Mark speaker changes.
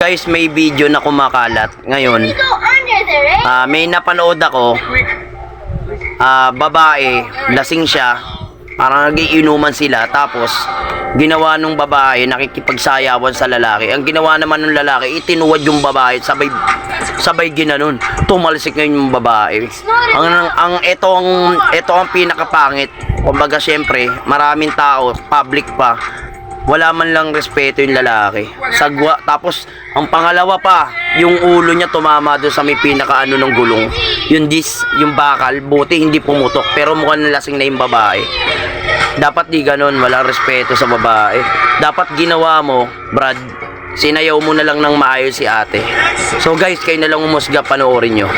Speaker 1: guys, may video na kumakalat ngayon. May napanood ako, babae, lasing siya, parang nagiinuman sila, tapos ginawa nung babae, nakikipagsayawan sa lalaki. Ang ginawa naman ng lalaki, itinuwad yung babae, sabay ginanon. Tumalsik ngayon yung babae. Ito ang pinakapangit. Kumbaga, syempre, maraming tao, public pa, wala man lang respeto yung lalaki. Sagwa. Tapos, ang pangalawa pa, yung ulo niya tumama doon sa may pinakaano ng gulong. Yung bakal, buti hindi pumutok, pero mukhang nalasing na yung babae. Dapat di ganun, walang respeto sa babae. Dapat ginawa mo, Brad, sinayaw mo na lang ng maayos si ate. So guys, kayo na lang umusga, panoorin nyo.